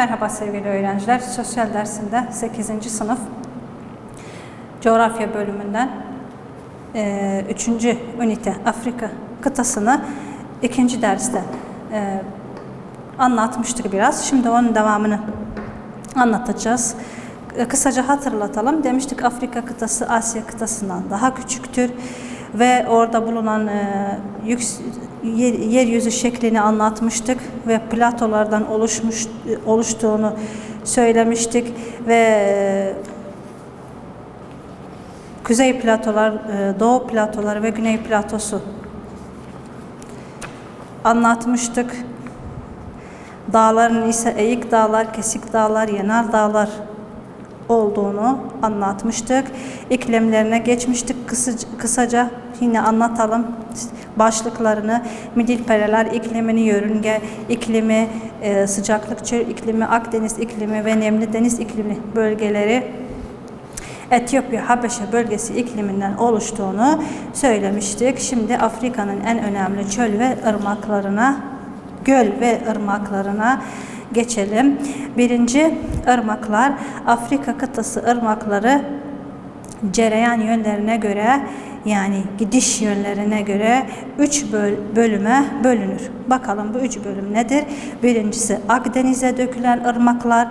Merhaba sevgili öğrenciler. Sosyal dersinde 8. sınıf coğrafya bölümünden 3. ünite Afrika kıtasını 2. derste anlatmıştık biraz. Şimdi onun devamını anlatacağız. Kısaca hatırlatalım. Demiştik Afrika kıtası Asya kıtasından daha küçüktür ve orada bulunan yeryüzü şeklini anlatmıştık ve platolardan oluştuğunu söylemiştik ve kuzey platolar, doğu platoları ve güney platosu anlatmıştık. Dağların ise eğik dağlar, kesik dağlar, yanar dağlar olduğunu anlatmıştık. İklimlerine geçmiştik. Kısaca yine anlatalım başlıklarını. Midilpereler iklimini, yörünge iklimi, sıcaklık çöl iklimi, Akdeniz iklimi ve nemli deniz iklimi bölgeleri Etiyopya, Habeşe bölgesi ikliminden oluştuğunu söylemiştik. Şimdi Afrika'nın en önemli çöl ve ırmaklarına, göl ve ırmaklarına geçelim. Birinci, ırmaklar. Afrika kıtası ırmakları cereyan yönlerine göre, yani gidiş yönlerine göre 3 bölüme bölünür. Bakalım bu 3 bölüm nedir? Birincisi Akdeniz'e dökülen ırmaklar,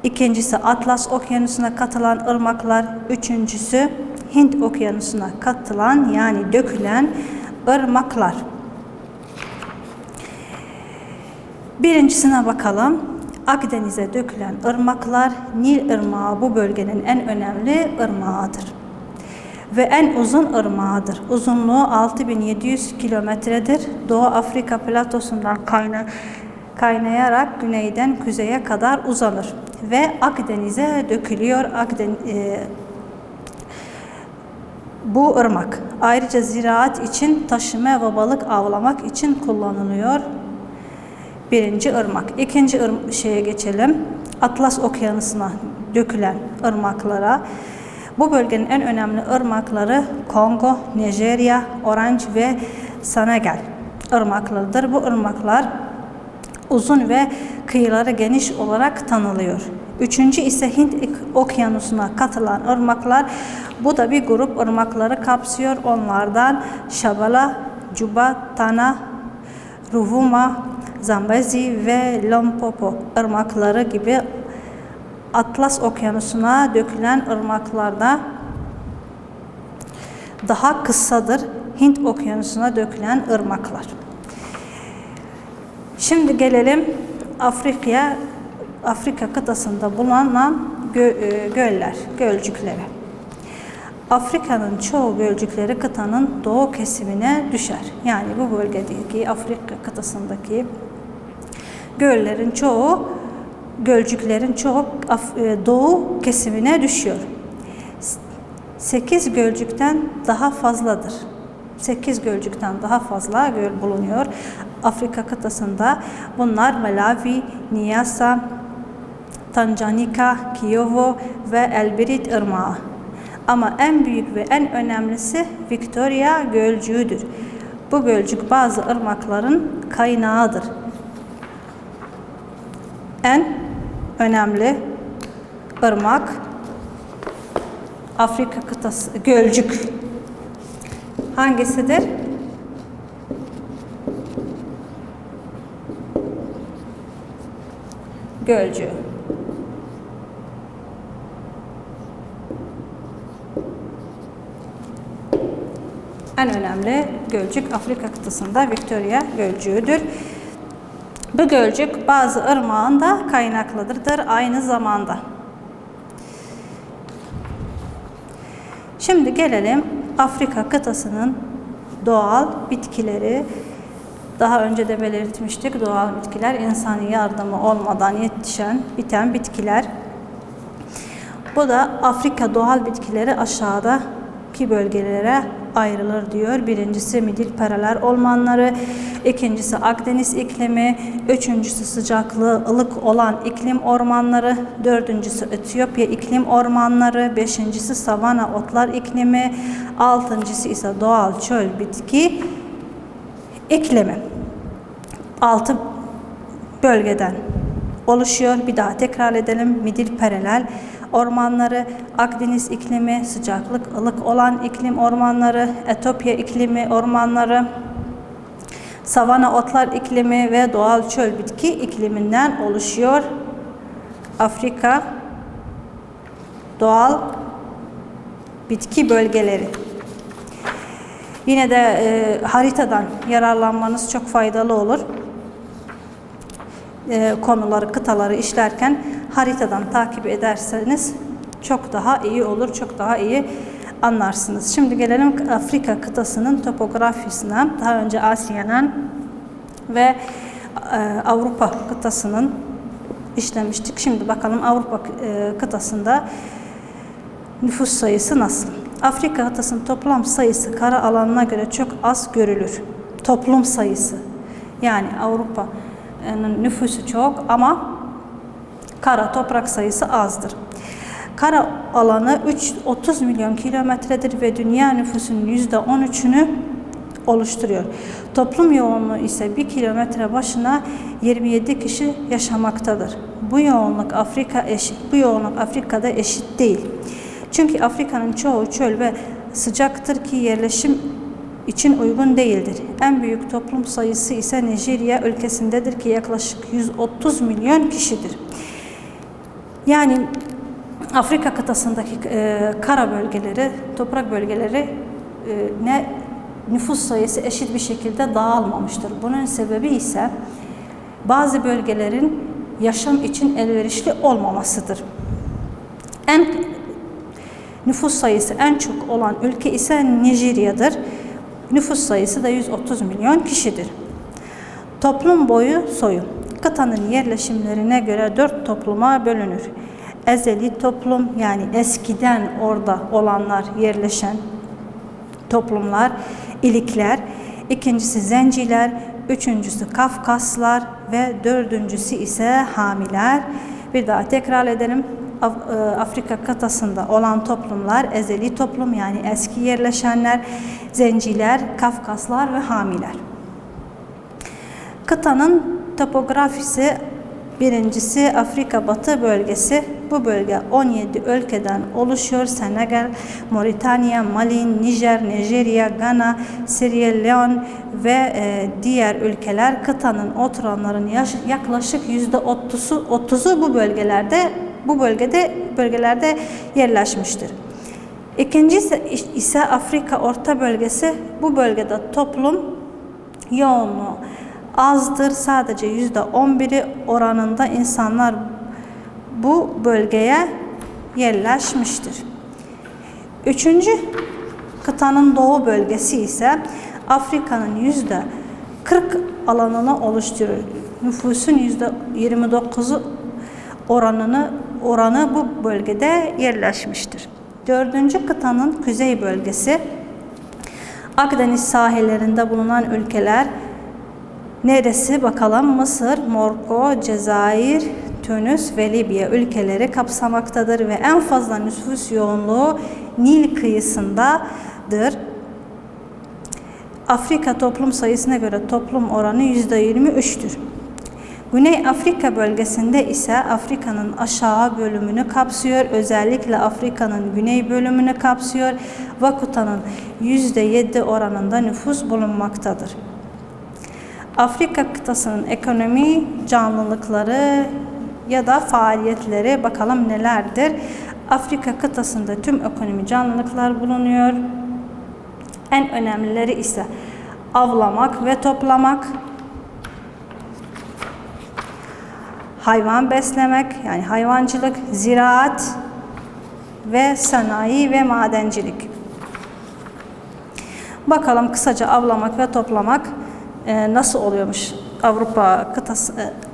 ikincisi Atlas Okyanusu'na katılan ırmaklar, üçüncüsü Hint Okyanusu'na katılan yani dökülen ırmaklar. Birincisine bakalım. Akdeniz'e dökülen ırmaklar. Nil Irmağı bu bölgenin en önemli ırmağıdır ve en uzun ırmağıdır. Uzunluğu 6700 kilometredir. Doğu Afrika platosundan kaynayarak güneyden kuzeye kadar uzanır ve Akdeniz'e dökülüyor. Bu ırmak ayrıca ziraat için, taşıma ve balık avlamak için kullanılıyor. Birinci ırmak. İkinci şeye geçelim. Atlas Okyanusu'na dökülen ırmaklara. Bu bölgenin en önemli ırmakları Kongo, Nijerya, Orange ve Senegal ırmaklarıdır. Bu ırmaklar uzun ve kıyıları geniş olarak tanınıyor. Üçüncü ise Hint Okyanusu'na katılan ırmaklar. Bu da bir grup ırmakları kapsıyor. Onlardan Şabala, Juba, Tana, Ruvuma, Zambezi ve Limpopo ırmakları gibi Atlas Okyanusu'na dökülen ırmaklarda daha kısadır Hint Okyanusu'na dökülen ırmaklar. Şimdi gelelim Afrika'ya. Afrika kıtasında bulunan göller, gölcükleri. Afrika'nın çoğu gölcükleri kıtanın doğu kesimine düşer. Yani bu bölgedeki Afrika kıtasındaki gölcüklerin çoğu doğu kesimine düşüyor. 8 gölcükten daha fazladır. 8 gölcükten daha fazla göl bulunuyor Afrika kıtasında. Bunlar Malawi, Nyasa, Tanganyika, Kivu ve Elbirit Irmağı. Ama en büyük ve en önemlisi Victoria Gölcüğü'dür. Bu gölcük bazı ırmakların kaynağıdır. En önemli ırmak Afrika kıtası gölcük hangisidir? Gölcüğü. En önemli gölcük Afrika kıtasında Victoria Gölcüğü'dür. Bu gölcük bazı ırmağın da kaynaklıdır aynı zamanda. Şimdi gelelim Afrika kıtasının doğal bitkileri. Daha önce de belirtmiştik. Doğal bitkiler insani yardımı olmadan yetişen, biten bitkiler. Bu da Afrika doğal bitkileri aşağıdaki bölgelere ayrılır diyor. Birincisi Midilpereler ormanları, ikincisi Akdeniz iklimi, üçüncüsü sıcaklığı ılık olan iklim ormanları, dördüncüsü Etiyopya iklim ormanları, beşincisi savana otlar iklimi, altıncısı ise doğal çöl bitki iklimi. 6 bölgeden oluşuyor. Bir daha tekrar edelim. Midil paralel ormanları, Akdeniz iklimi, sıcaklık ılık olan iklim ormanları, Etiyopya iklimi ormanları, savana otlar iklimi ve doğal çöl bitki ikliminden oluşuyor. Afrika doğal bitki bölgeleri. Yine de haritadan yararlanmanız çok faydalı olur. Konuları, kıtaları işlerken haritadan takip ederseniz çok daha iyi olur, çok daha iyi anlarsınız. Şimdi gelelim Afrika kıtasının topografisine. Daha önce Asya'nın ve Avrupa kıtasının işlemiştik. Şimdi bakalım Avrupa kıtasında nüfus sayısı nasıl? Afrika kıtasının toplam sayısı kara alanına göre çok az görülür. Toplum sayısı. Yani Avrupa'nın nüfusu çok ama kara toprak sayısı azdır. Kara alanı 30 milyon kilometredir ve dünya nüfusunun %13'ünü oluşturuyor. Toplum yoğunluğu ise 1 kilometre başına 27 kişi yaşamaktadır. Bu yoğunluk Afrika'da eşit değil. Çünkü Afrika'nın çoğu çöl ve sıcaktır ki yerleşim için uygun değildir. En büyük toplum sayısı ise Nijerya ülkesindedir ki yaklaşık 130 milyon kişidir. Yani Afrika kıtasındaki kara bölgeleri, toprak bölgeleri nüfus sayısı eşit bir şekilde dağılmamıştır. Bunun sebebi ise bazı bölgelerin yaşam için elverişli olmamasıdır. Nüfus sayısı en çok olan ülke ise Nijerya'dır. Nüfus sayısı da 130 milyon kişidir. Toplum boyu soyu. Kıtanın yerleşimlerine göre 4 topluma bölünür. Ezeli toplum, yani eskiden orada olanlar, yerleşen toplumlar, ilikler. İkincisi zenciler, üçüncüsü Kafkaslar ve dördüncüsü ise Hamiler. Bir daha tekrar edelim. Afrika kıtasında olan toplumlar ezeli toplum, yani eski yerleşenler, zenciler, Kafkaslar ve Hamiler. Kıtanın topografisi, birincisi Afrika Batı bölgesi. Bu bölge 17 ülkeden oluşuyor. Senegal, Moritanya, Mali, Nijer, Nijerya, Gana, Sierra Leone ve diğer ülkeler. Kıtanın oturanların yaklaşık %30'u bu bölgelerde yerleşmiştir. İkincisi ise Afrika Orta Bölgesi. Bu bölgede toplum yoğunluğu azdır. Sadece %11'i oranında insanlar bu bölgeye yerleşmiştir. Üçüncü kıtanın doğu bölgesi ise Afrika'nın %40 alanını oluşturur. Nüfusun %29'u oranı bu bölgede yerleşmiştir. Dördüncü kıtanın kuzey bölgesi, Akdeniz sahillerinde bulunan ülkeler neresi bakalım? Mısır, Moroko, Cezayir, Tunus ve Libya ülkeleri kapsamaktadır ve en fazla nüfus yoğunluğu Nil kıyısındadır. Afrika toplum sayısına göre toplum oranı %23'tür. Güney Afrika bölgesinde ise Afrika'nın aşağı bölümünü kapsıyor. Özellikle Afrika'nın güney bölümünü kapsıyor ve kıtanın %7 oranında nüfus bulunmaktadır. Afrika kıtasının ekonomi canlılıkları ya da faaliyetleri bakalım nelerdir? Afrika kıtasında tüm ekonomi canlılıklar bulunuyor. En önemlileri ise avlamak ve toplamak, hayvan beslemek, yani hayvancılık, ziraat ve sanayi ve madencilik. Bakalım kısaca avlamak ve toplamak nasıl oluyormuş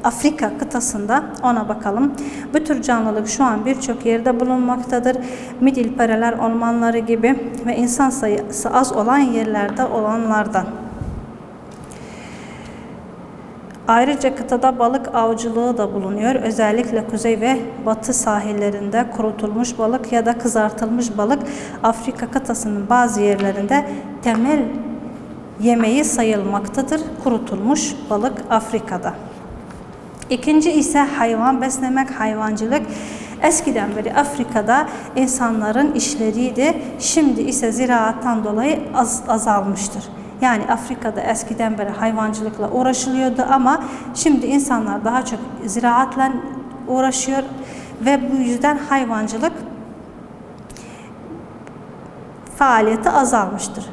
Afrika kıtasında, ona bakalım. Bu tür canlılık şu an birçok yerde bulunmaktadır. Midil paralel ormanları gibi ve insan sayısı az olan yerlerde olanlardan. Ayrıca kıtada balık avcılığı da bulunuyor. Özellikle kuzey ve batı sahillerinde kurutulmuş balık ya da kızartılmış balık Afrika kıtasının bazı yerlerinde temel yemeği sayılmaktadır. Kurutulmuş balık Afrika'da. İkinci ise hayvan beslemek, hayvancılık. Eskiden beri Afrika'da insanların işleriydi. Şimdi ise ziraattan dolayı azalmıştır. Yani Afrika'da eskiden beri hayvancılıkla uğraşılıyordu ama şimdi insanlar daha çok ziraatla uğraşıyor ve bu yüzden hayvancılık faaliyeti azalmıştır.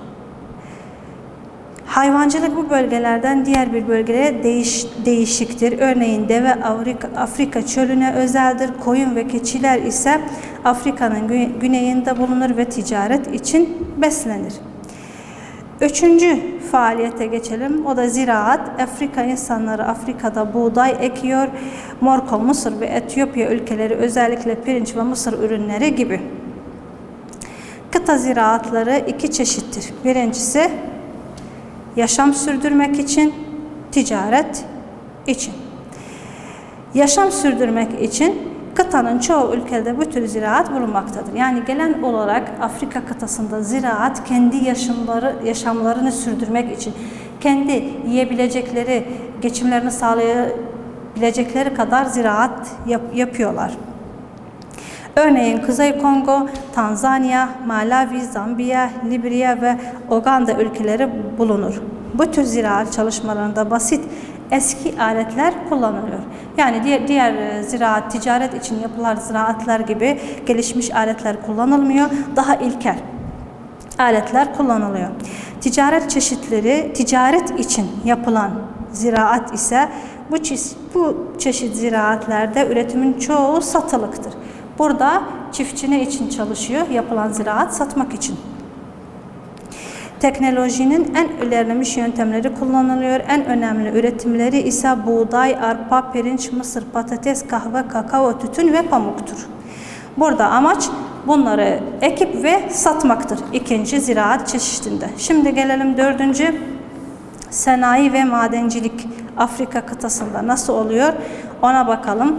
Hayvancılık bu bölgelerden diğer bir bölgelere değişiktir. Örneğin deve Afrika çölüne özeldir. Koyun ve keçiler ise Afrika'nın güneyinde bulunur ve ticaret için beslenir. Üçüncü faaliyete geçelim. O da ziraat. Afrika insanları Afrika'da buğday ekiyor. Morocco, Mısır ve Etiyopya ülkeleri özellikle pirinç ve mısır ürünleri gibi. Kıta ziraatları iki çeşittir. Birincisi yaşam sürdürmek için, ticaret için. Yaşam sürdürmek için kıtanın çoğu ülkede bu tür ziraat bulunmaktadır. Yani genel olarak Afrika kıtasında ziraat kendi yaşamlarını sürdürmek için, kendi yiyebilecekleri, geçimlerini sağlayabilecekleri kadar ziraat yapıyorlar. Örneğin Kuzey Kongo, Tanzanya, Malawi, Zambiya, Libya ve Uganda ülkeleri bulunur. Bu tür ziraat çalışmalarında basit eski aletler kullanılıyor. Yani diğer ziraat, ticaret için yapılan ziraatlar gibi gelişmiş aletler kullanılmıyor. Daha ilkel aletler kullanılıyor. Ticaret çeşitleri, ticaret için yapılan ziraat ise bu çeşit ziraatlerde üretimin çoğu satılıktır. Burada çiftçi ne için çalışıyor? Yapılan ziraat satmak için. Teknolojinin en ilerlemiş yöntemleri kullanılıyor. En önemli üretimleri ise buğday, arpa, pirinç, mısır, patates, kahve, kakao, tütün ve pamuktur. Burada amaç bunları ekip ve satmaktır. İkinci ziraat çeşidinde. Şimdi gelelim dördüncü. Sanayi ve madencilik Afrika kıtasında nasıl oluyor? Ona bakalım.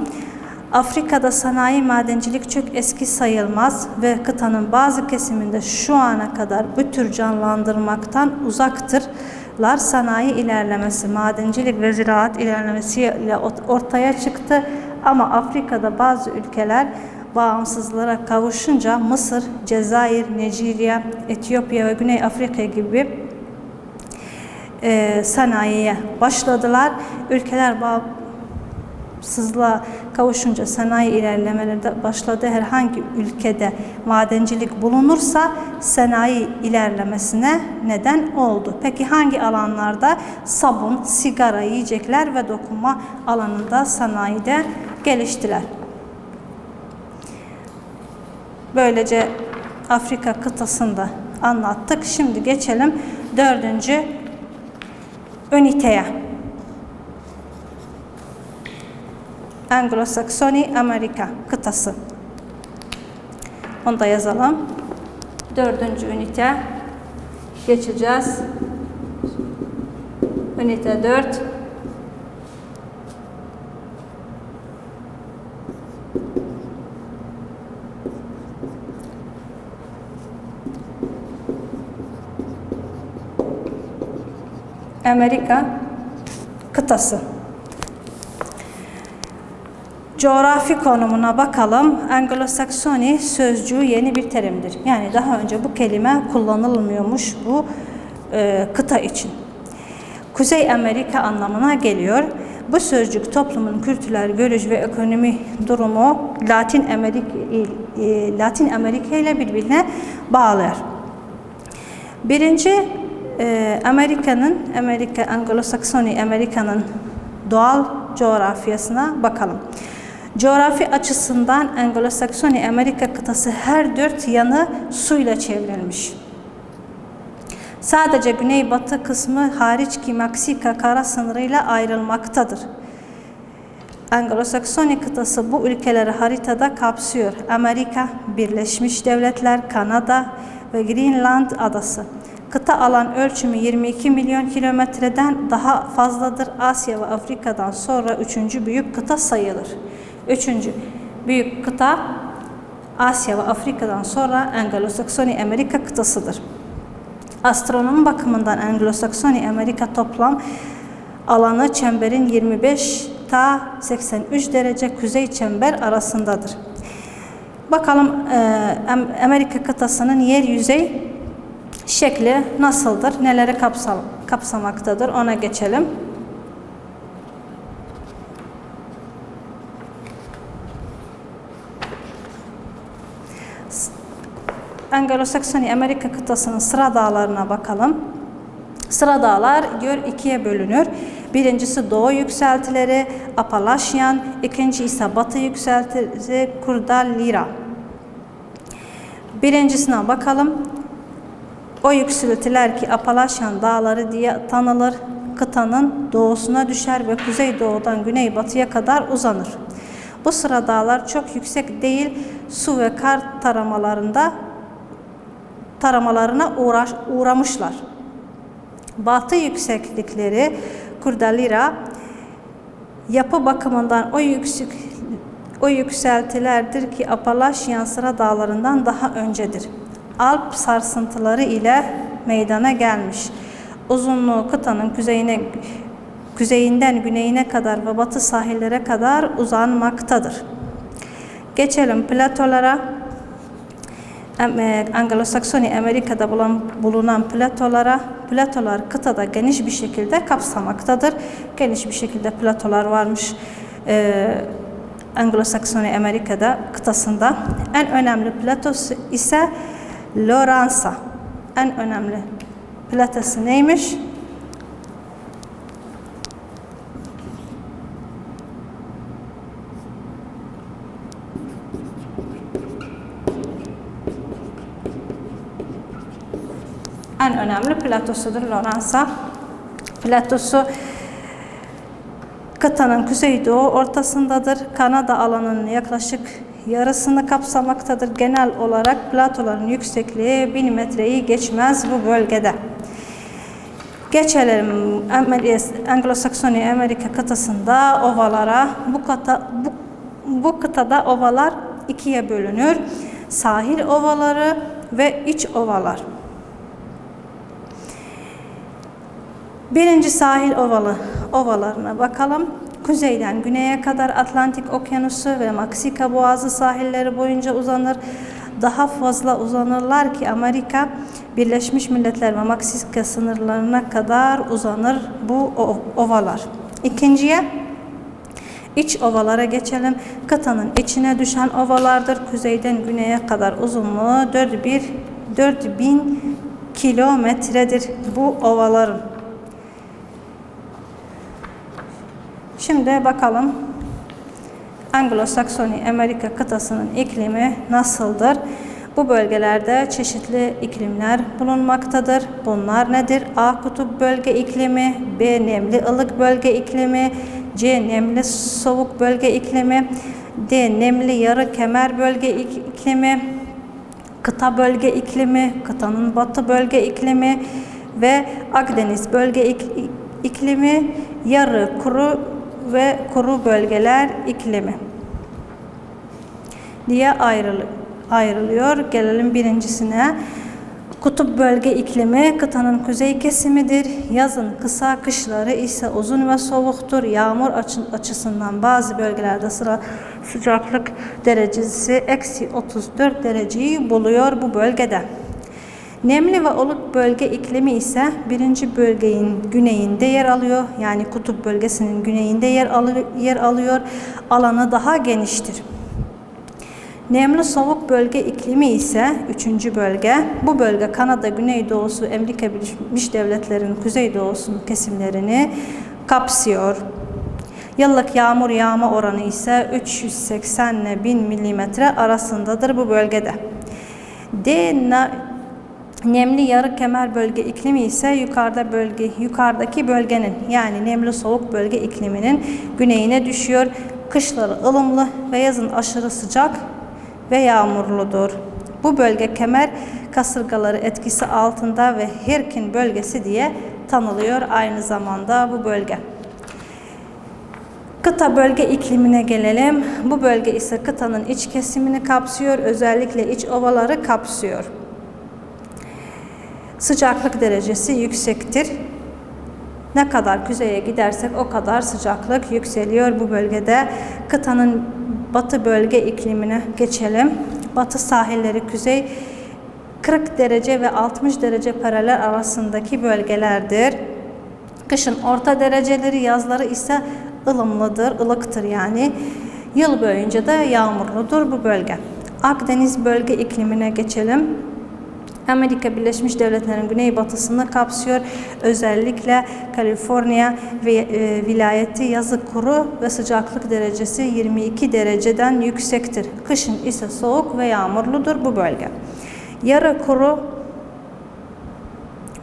Afrika'da sanayi madencilik çok eski sayılmaz ve kıtanın bazı kesiminde şu ana kadar bu tür canlandırmaktan uzaktırlar. Sanayi ilerlemesi, madencilik ve ziraat ilerlemesiyle ortaya çıktı ama Afrika'da bazı ülkeler bağımsızlığa kavuşunca Mısır, Cezayir, Nijerya, Etiyopya ve Güney Afrika gibi sanayiye başladılar. Ülkeler bağımsızlığa kavuşunca sanayi ilerlemeleri de başladı. Herhangi ülkede madencilik bulunursa sanayi ilerlemesine neden oldu. Peki hangi alanlarda? Sabun, sigara, yiyecekler ve dokunma alanında sanayide geliştiler. Böylece Afrika kıtasında anlattık. Şimdi geçelim dördüncü üniteye. Anglo-Saksoni Amerika kıtası. Onu da yazalım. Dördüncü ünite geçeceğiz. Ünite 4. Amerika kıtası. Coğrafi konumuna bakalım. Anglo-Saksoni sözcüğü yeni bir terimdir. Yani daha önce bu kelime kullanılmıyormuş bu kıta için. Kuzey Amerika anlamına geliyor. Bu sözcük toplumun kültürel, görüş ve ekonomi durumu Latin Amerika ile birbirine bağlar. Birinci Anglo-Saksoni Amerika'nın doğal coğrafyasına bakalım. Coğrafi açısından Anglo-Saksoni Amerika kıtası her dört yanı suyla çevrilmiş. Sadece güneybatı kısmı hariç ki Meksika kara sınırıyla ayrılmaktadır. Anglo-Saksoni kıtası bu ülkeleri haritada kapsıyor. Amerika, Birleşmiş Devletler, Kanada ve Greenland adası. Kıta alan ölçümü 22 milyon kilometreden daha fazladır. Asya ve Afrika'dan sonra üçüncü büyük kıta sayılır. Üçüncü büyük kıta Asya ve Afrika'dan sonra Anglo-Saksoni Amerika kıtasıdır. Astronomi bakımından Anglo-Saksoni Amerika toplam alanı çemberin 25 ta 83 derece kuzey çember arasındadır. Bakalım Amerika kıtasının yer yüzey şekli nasıldır? Neleri kapsamaktadır? Ona geçelim. Anglo-Saksoni Amerika kıtasının sıra dağlarına bakalım. Sıra dağlar ikiye bölünür. Birincisi Doğu yükseltileri Appalachian, ikinci ise Batı yükseltisi Cordillera. Birincisine bakalım. O yükseltiler ki Appalachian dağları diye tanılır. Kıtanın doğusuna düşer ve kuzeydoğudan güneybatıya kadar uzanır. Bu sıra dağlar çok yüksek değil, su ve kar taramalarına uğramışlar. Batı yükseklikleri Cordillera yapı bakımından o yükseltilerdir ki Appalachian sıra dağlarından daha öncedir. Alp sarsıntıları ile meydana gelmiş. Uzunluğu kıtanın kuzeyinden güneyine kadar ve batı sahillere kadar uzanmaktadır. Geçelim platolara. Anglo-Saksoni Amerika'da bulunan platolara. Platolar kıtada geniş bir şekilde kapsamaktadır. Geniş bir şekilde platolar varmış Anglo-Saksoni Amerika'da kıtasında. En önemli platosu ise Lorenza. En önemli platosu neymiş? En önemli platosudur Lorenza. Platosu kıtanın kuzeydoğu ortasındadır. Kanada alanının yaklaşık yarısını kapsamaktadır. Genel olarak platoların yüksekliği 1000 metreyi geçmez bu bölgede. Geçelim Anglo-Saksoni Amerika kıtasında ovalara. Bu kıtada ovalar ikiye bölünür. Sahil ovaları ve iç ovalar. Birinci sahil ovalarına bakalım. Kuzeyden güneye kadar Atlantik Okyanusu ve Meksika Boğazı sahilleri boyunca uzanır. Daha fazla uzanırlar ki Amerika Birleşmiş Milletler ve Meksika sınırlarına kadar uzanır bu ovalar. İkinciye iç ovalara geçelim. Kıtanın içine düşen ovalardır. Kuzeyden güneye kadar uzunluğu 4000 kilometredir bu ovaların. Şimdi bakalım Anglo-Saksoni Amerika kıtasının iklimi nasıldır? Bu bölgelerde çeşitli iklimler bulunmaktadır. Bunlar nedir? A. Kutup bölge iklimi, B. Nemli ılık bölge iklimi, C. Nemli soğuk bölge iklimi, D. Nemli yarı kemer bölge iklimi, kıta bölge iklimi, kıtanın batı bölge iklimi ve Akdeniz bölge iklimi, yarı kuru ve kuru bölgeler iklimi diye ayrılıyor. Gelelim birincisine. Kutup bölge iklimi kıtanın kuzey kesimidir. Yazın kısa, kışları ise uzun ve soğuktur. Yağmur açısından bazı bölgelerde sıcaklık derecesi -34 dereceyi buluyor bu bölgede. Nemli ve ılık bölge iklimi ise birinci bölgenin güneyinde yer alıyor. Yani kutup bölgesinin güneyinde yer alıyor. Alanı daha geniştir. Nemli soğuk bölge iklimi ise üçüncü bölge. Bu bölge Kanada Güneydoğusu, Amerika Birleşmiş Devletleri'nin kuzeydoğusunun kesimlerini kapsıyor. Yıllık yağmur yağma oranı ise 380 ile 1000 milimetre arasındadır bu bölgede. Nemli yarı kemer bölge iklimi ise yukarıdaki bölgenin yani nemli soğuk bölge ikliminin güneyine düşüyor. Kışları ılımlı ve yazın aşırı sıcak ve yağmurludur. Bu bölge kemer kasırgaları etkisi altında ve Herkin bölgesi diye tanılıyor aynı zamanda bu bölge. Kıta bölge iklimine gelelim. Bu bölge ise kıtanın iç kesimini kapsıyor. Özellikle iç ovaları kapsıyor. Sıcaklık derecesi yüksektir. Ne kadar kuzeye gidersek o kadar sıcaklık yükseliyor bu bölgede. Kıtanın batı bölge iklimine geçelim. Batı sahilleri kuzey 40 derece ve 60 derece paralel arasındaki bölgelerdir. Kışın orta dereceleri, yazları ise ılımlıdır, ılıktır yani. Yıl boyunca da yağmurludur bu bölge. Akdeniz bölge iklimine geçelim. Amerika Birleşmiş Devletleri'nin güneybatısını kapsıyor. Özellikle Kaliforniya vilayeti yazı kuru ve sıcaklık derecesi 22 dereceden yüksektir. Kışın ise soğuk ve yağmurludur bu bölge. Yarı kuru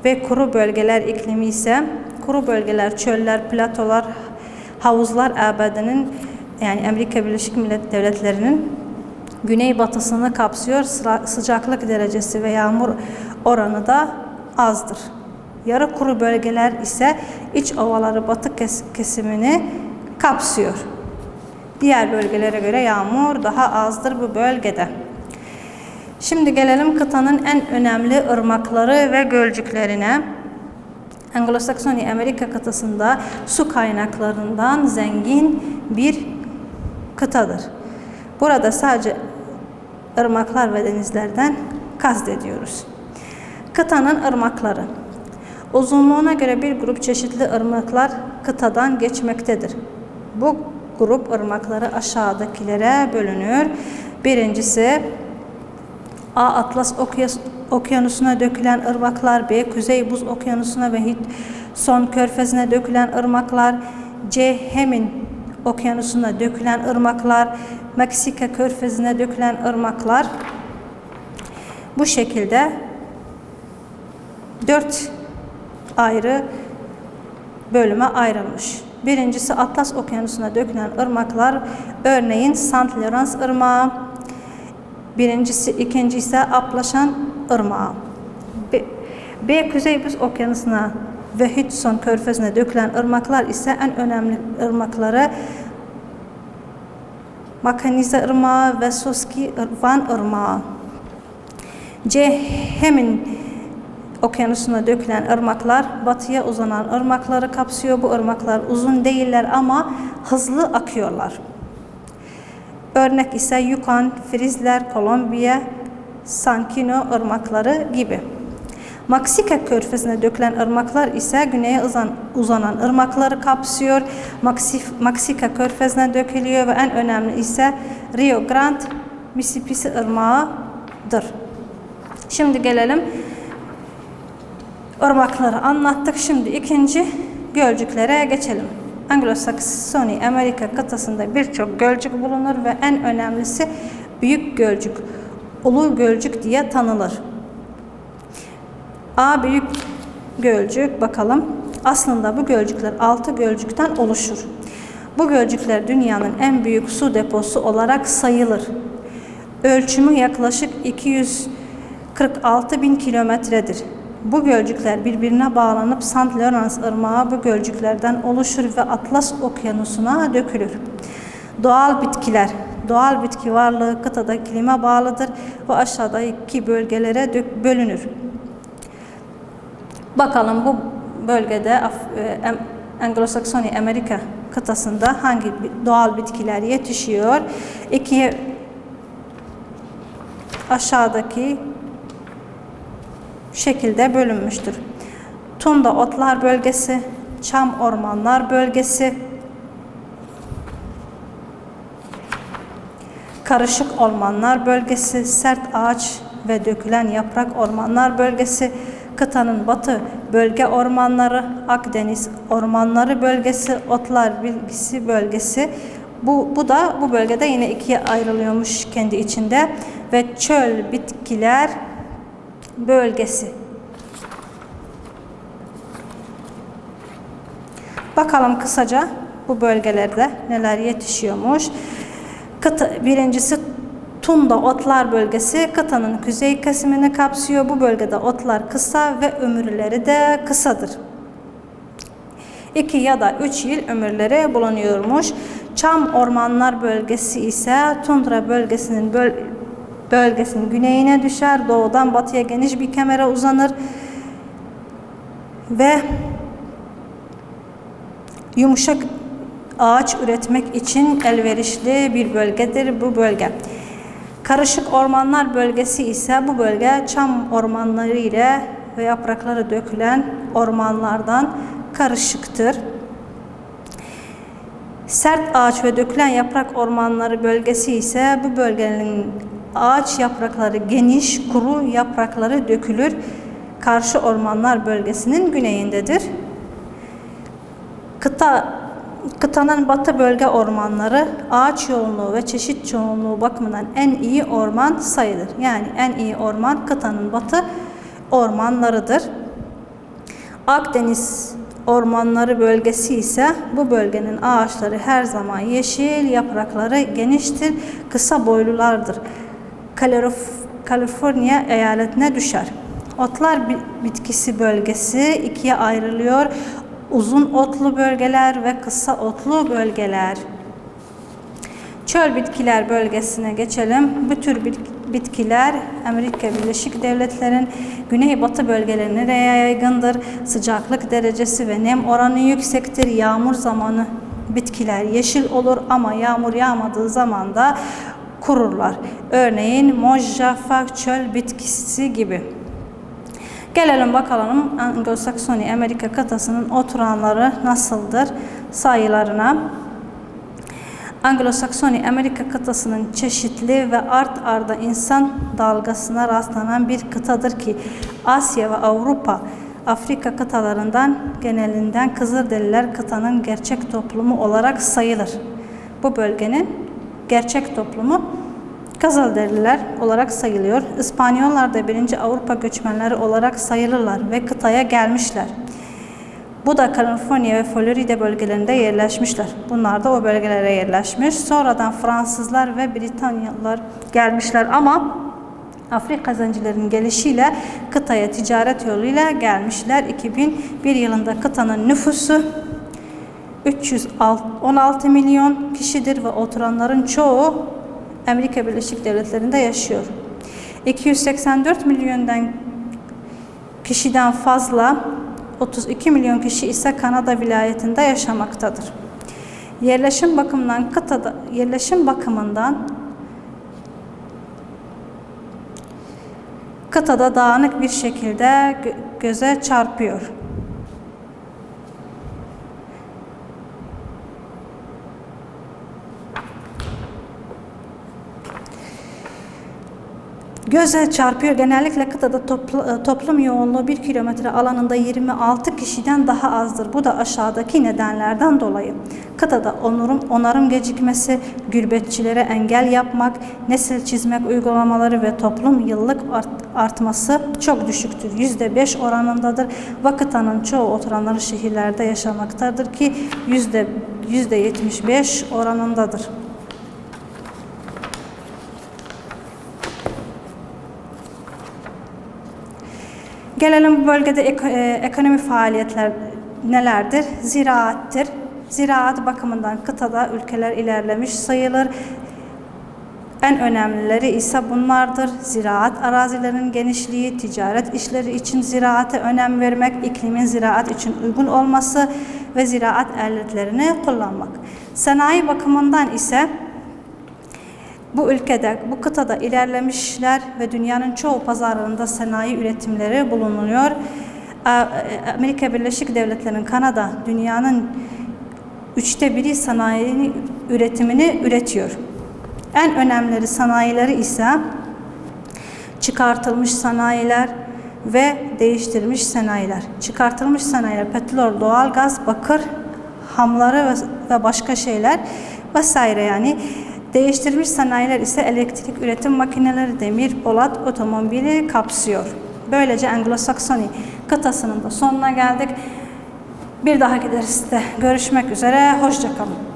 ve kuru bölgeler iklimi ise kuru bölgeler, çöller, platolar, havuzlar ABD'nin yani Amerika Birleşik Devletleri'nin güneybatısını kapsıyor. Sıcaklık derecesi ve yağmur oranı da azdır. Yarı kuru bölgeler ise iç ovaları batı kesimini kapsıyor. Diğer bölgelere göre yağmur daha azdır bu bölgede. Şimdi gelelim kıtanın en önemli ırmakları ve gölcüklerine. Anglo-Saksoni Amerika kıtasında su kaynaklarından zengin bir kıtadır. Burada sadece ırmaklar ve denizlerden kastediyoruz. Kıtanın ırmakları. Uzunluğuna göre bir grup çeşitli ırmaklar kıtadan geçmektedir. Bu grup ırmakları aşağıdakilere bölünür. Birincisi A. Atlas Okyanusu'na dökülen ırmaklar. B. Kuzey Buz Okyanusu'na ve Hudson Körfezi'ne dökülen ırmaklar. C. Hemin Okyanusu'na dökülen ırmaklar. Meksika Körfezi'ne dökülen ırmaklar. Bu şekilde 4 ayrı bölüme ayrılmış. Birincisi Atlas Okyanusu'na dökülen ırmaklar. Örneğin St. Lawrence Irmağı. İkinci ise Aplaşan Irmağı. B. Kuzey Buz Okyanusu'na ve Hudson Körfezi'ne dökülen ırmaklar ise en önemli ırmakları Makaniza Irmağı ve Susquehanna Irmağı. C. Hemin Okyanusu'na dökülen ırmaklar batıya uzanan ırmakları kapsıyor. Bu ırmaklar uzun değiller ama hızlı akıyorlar. Örnek ise Yukon, Frizler, Kolombiya, Sankino ırmakları gibi. Meksika Körfezi'ne dökülen ırmaklar ise güneye uzanan ırmakları kapsıyor. Meksika Körfezi'ne dökülüyor ve en önemli ise Rio Grande, Mississippi ırmağıdır. Şimdi gelelim ırmakları anlattık. Şimdi ikinci gölcüklere geçelim. Anglo-Saksoni Amerika kıtasında birçok gölcük bulunur ve en önemlisi Büyük Gölcük, Ulu Gölcük diye tanınır. A. Büyük Gölcük bakalım. Aslında bu gölcükler 6 gölcükten oluşur. Bu gölcükler dünyanın en büyük su deposu olarak sayılır. Ölçümü yaklaşık 246.000 kilometredir. Bu gölcükler birbirine bağlanıp St. Lawrence Irmağı bu gölcüklerden oluşur ve Atlas Okyanusu'na dökülür. Doğal bitkiler. Doğal bitki varlığı kıtada iklime bağlıdır ve aşağıdaki bölgelere bölünür. Bakalım bu bölgede Anglo-Saksoni Amerika kıtasında hangi doğal bitkiler yetişiyor? İkiye aşağıdaki şekilde bölünmüştür. Tunda otlar bölgesi, çam ormanlar bölgesi, karışık ormanlar bölgesi, sert ağaç ve dökülen yaprak ormanlar bölgesi, kıtanın batı bölge ormanları, Akdeniz ormanları bölgesi, otlar bilgisi bölgesi. Bu da bu bölgede yine ikiye ayrılıyormuş kendi içinde ve çöl bitkiler bölgesi. Bakalım kısaca bu bölgelerde neler yetişiyormuş. Birincisi Tunda otlar bölgesi kıtanın kuzey kesimini kapsıyor. Bu bölgede otlar kısa ve ömürleri de kısadır. 2 ya da 3 yıl ömürleri bulunuyormuş. Çam ormanlar bölgesi ise tundra bölgesinin güneyine düşer. Doğudan batıya geniş bir kemere uzanır ve yumuşak ağaç üretmek için elverişli bir bölgedir bu bölge. Karışık ormanlar bölgesi ise bu bölge çam ormanları ile ve yaprakları dökülen ormanlardan karışıktır. Sert ağaç ve dökülen yaprak ormanları bölgesi ise bu bölgenin ağaç yaprakları geniş, kuru yaprakları dökülür. Karşı ormanlar bölgesinin güneyindedir. Kıtanın batı bölge ormanları ağaç yoğunluğu ve çeşit çoğunluğu bakımından en iyi orman sayılır. Yani en iyi orman kıtanın batı ormanlarıdır. Akdeniz ormanları bölgesi ise bu bölgenin ağaçları her zaman yeşil, yaprakları geniştir, kısa boylulardır. Kaliforniya eyaletine düşer. Otlar bitkisi bölgesi ikiye ayrılıyor. Uzun otlu bölgeler ve kısa otlu bölgeler. Çöl bitkiler bölgesine geçelim. Bu tür bitkiler Amerika Birleşik Devletleri'nin güneybatı bölgelerine yaygındır. Sıcaklık derecesi ve nem oranı yüksektir. Yağmur zamanı bitkiler yeşil olur ama yağmur yağmadığı zaman da kururlar. Örneğin mojafak çöl bitkisi gibi. Gelelim bakalım Anglo-Saksoni Amerika kıtasının oturanları nasıldır sayılarına. Anglo-Saksoni Amerika kıtasının çeşitli ve art arda insan dalgasına rastlanan bir kıtadır ki Asya ve Avrupa, Afrika kıtalarından genelinden Kızılderililer kıtanın gerçek toplumu olarak sayılır. Bu bölgenin gerçek toplumu Kızılderililer olarak sayılıyor. İspanyollar da 1. Avrupa göçmenleri olarak sayılırlar ve kıtaya gelmişler. Bu da Kaliforniya ve Florida bölgelerinde yerleşmişler. Bunlar da o bölgelere yerleşmiş. Sonradan Fransızlar ve Britanyalılar gelmişler ama Afrika zencilerinin gelişiyle kıtaya ticaret yoluyla gelmişler. 2001 yılında kıtanın nüfusu 316 milyon kişidir ve oturanların çoğu Amerika Birleşik Devletleri'nde yaşıyor. 284 milyondan kişiden fazla 32 milyon kişi ise Kanada vilayetinde yaşamaktadır. Yerleşim bakımından kıtada dağınık bir şekilde göze çarpıyor. Göze çarpıyor. Genellikle kıtada toplum yoğunluğu 1 kilometre alanında 26 kişiden daha azdır. Bu da aşağıdaki nedenlerden dolayı. Kıtada onarım gecikmesi, gurbetçilere engel yapmak, nesil çizmek uygulamaları ve toplum yıllık artması çok düşüktür. %5 oranındadır. Ve kıtanın çoğu oturanları şehirlerde yaşamaktadır ki %75 oranındadır. Gelelim bu bölgede ekonomi faaliyetler nelerdir? Ziraattir. Ziraat bakımından kıtada ülkeler ilerlemiş sayılır. En önemlileri ise bunlardır. Ziraat arazilerinin genişliği, ticaret işleri için ziraate önem vermek, iklimin ziraat için uygun olması ve ziraat aletlerini kullanmak. Sanayi bakımından ise bu ülkede, bu kıtada ilerlemişler ve dünyanın çoğu pazarlarında sanayi üretimleri bulunuyor. Amerika Birleşik Devletleri'nin Kanada dünyanın 1/3 sanayi üretimini üretiyor. En önemli sanayileri ise çıkartılmış sanayiler ve değiştirilmiş sanayiler. Çıkartılmış sanayiler petrol, doğalgaz, bakır, hamları ve başka şeyler vesaire yani. Değiştirilmiş sanayiler ise elektrik üretim makineleri, demir, polat, otomobili kapsıyor. Böylece Anglo-Saksoni kıtasının da sonuna geldik. Bir dahaki derste görüşmek üzere. Hoşça kalın.